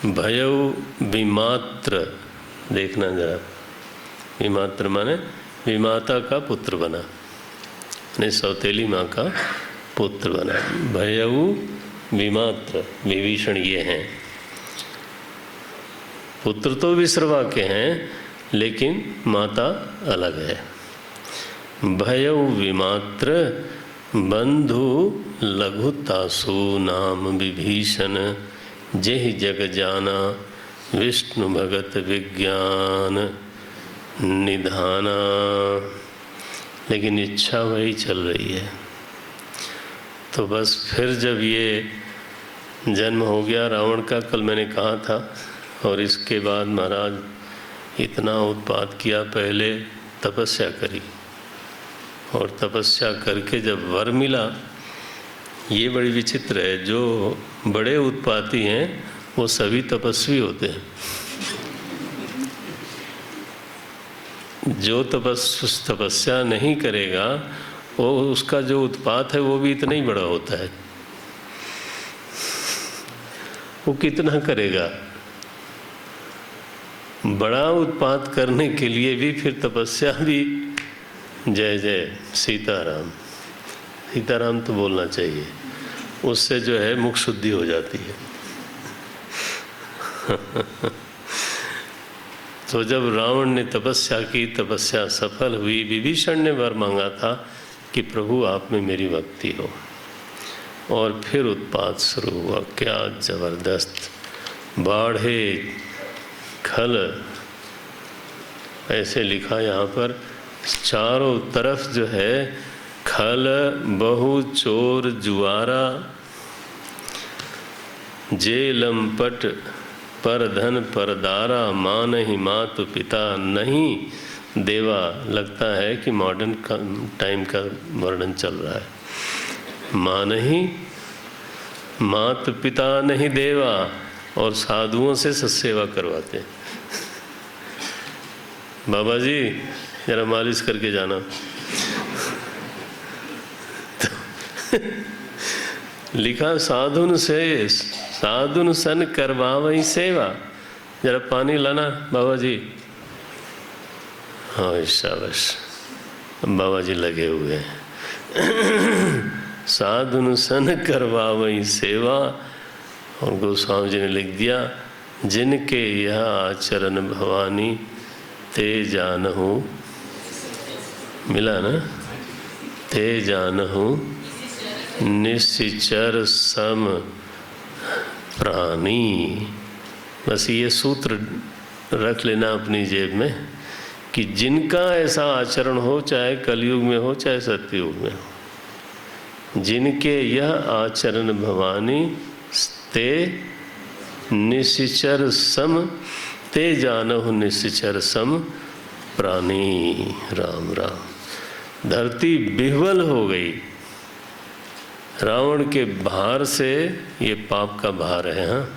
भयउ विमात्र, देखना जरा, विमात्र माने विमाता का पुत्र बना, ने सौतेली माँ का पुत्र बना। भयउ विमात्र, विभीषण ये हैं। पुत्र तो विश्रवा के हैं, लेकिन माता अलग है। भयउ विमात्र बंधु लघुतासु, नाम विभीषण जेहि जग जाना, विष्णु भगत विज्ञान निधाना। लेकिन इच्छा वही चल रही है। तो बस फिर जब ये जन्म हो गया रावण का, कल मैंने कहा था, और इसके बाद महाराज इतना उत्पात किया। पहले तपस्या करी, और तपस्या करके जब वर मिला, ये बड़ी विचित्र है, जो बड़े उत्पाती हैं वो सभी तपस्वी होते हैं। जो तपस्या नहीं करेगा, वो उसका जो उत्पात है वो भी इतना ही बड़ा होता है। वो कितना करेगा? बड़ा उत्पात करने के लिए भी फिर तपस्या भी। जय जय सीताराम। सीताराम तो बोलना चाहिए, उससे जो है मुख शुद्धि हो जाती है। तो जब रावण ने तपस्या की, तपस्या सफल हुई। विभीषण ने वर मांगा था कि प्रभु आप में मेरी भक्ति हो, और फिर उत्पात शुरू हुआ। क्या जबरदस्त! बाढ़े खल, ऐसे लिखा यहाँ पर, चारों तरफ जो है खल बहु चोर जुआरा, जे लंपट पर धन परदारा, माँ नहीं मातु पिता नहीं देवा। लगता है कि मॉडर्न टाइम का वर्णन चल रहा है। माँ नहीं, मातु पिता नहीं देवा, और साधुओं से सत्सेवा करवाते। बाबा जी जरा मालिश करके जाना। लिखा साधुन से, साधुन सन करवावई सेवा। जरा पानी लाना बाबा जी। हाँ शाबाश, बाबा जी लगे हुए हैं। साधुन सन करवावई सेवा। और गोस्वामी जी ने लिख दिया, जिनके यह आचरण भवानी, ते जानहु। मिला ना? ते जानहु निश्चर सम प्राणी। बस ये सूत्र रख लेना अपनी जेब में कि जिनका ऐसा आचरण हो, चाहे कलयुग में हो चाहे सत्ययुग में हो, जिनके यह आचरण भवानी, ते निश्चर सम, ते जानहु निश्चर सम प्राणी। राम राम। धरती विह्वल हो गई रावण के भार से। ये पाप का भार है। हाँ,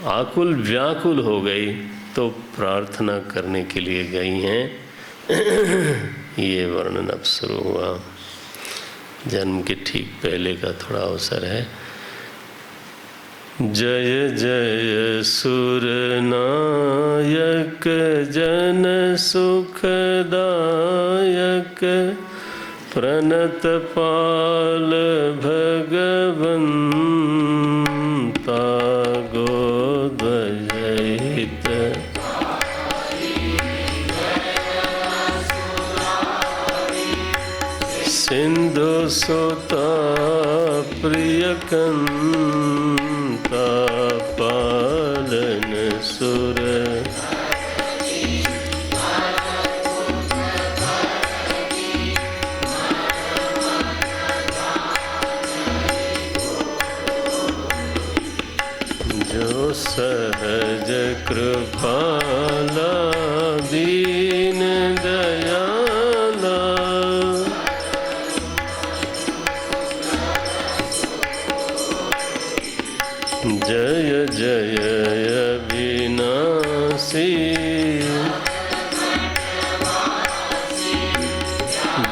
आकुल व्याकुल हो गई तो प्रार्थना करने के लिए गई हैं। ये वर्णन अब शुरू हुआ। जन्म के ठीक पहले का थोड़ा अवसर है। जय जय सुरनायक जन सुखदायक प्रणत पाल भगवंता गोध्वजित सिंधु सुता प्रियकंता पालन सुर जो सहज कृपाला दीन दयाला जय जय अविनाशी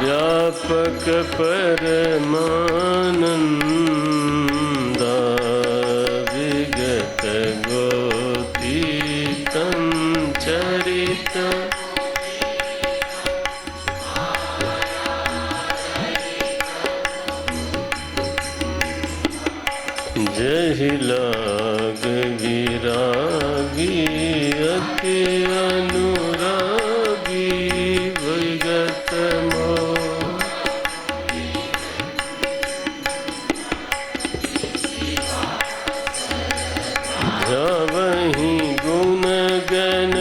व्यापक परमानंदा विगत गोतीतं चरित जहि लाग विरागी अति अनुरागी विगत मोह जावहि गुण गण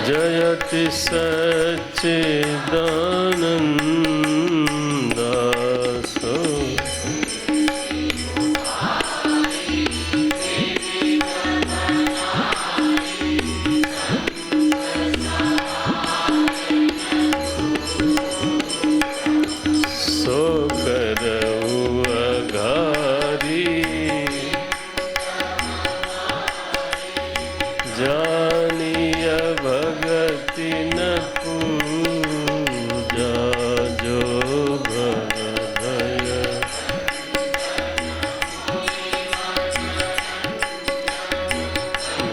जयति सच्चिदानंदा सो जानिय भगति न पूजा जो भय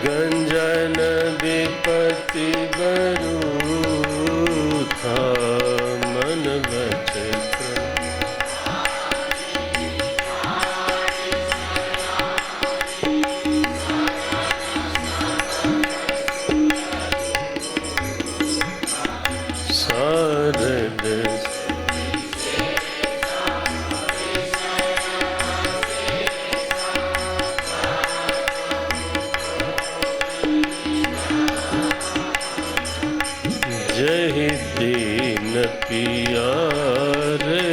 गंजन विपति बरूथा मन बचत जय दीन पियारे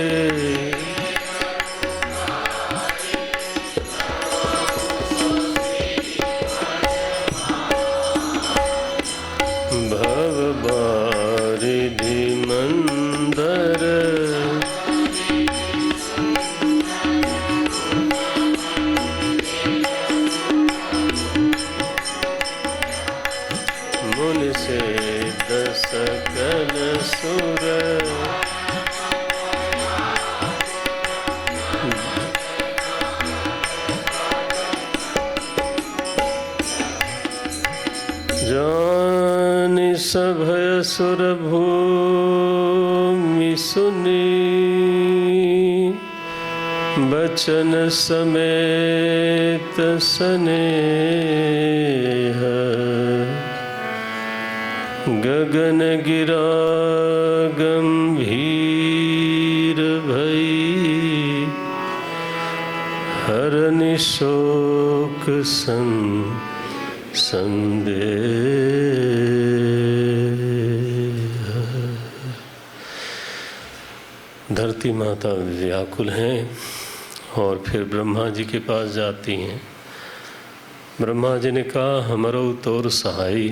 भव बारिधि मंदर मुनि से सकल सुर जानि सभय सुर भूमि सुनी बचन समेत स्नेह गगन गिरा गंभीर भई हरनि शोक संदेह। धरती माता व्याकुल हैं और फिर ब्रह्मा जी के पास जाती हैं। ब्रह्मा जी ने कहा हमरो तोर सहाई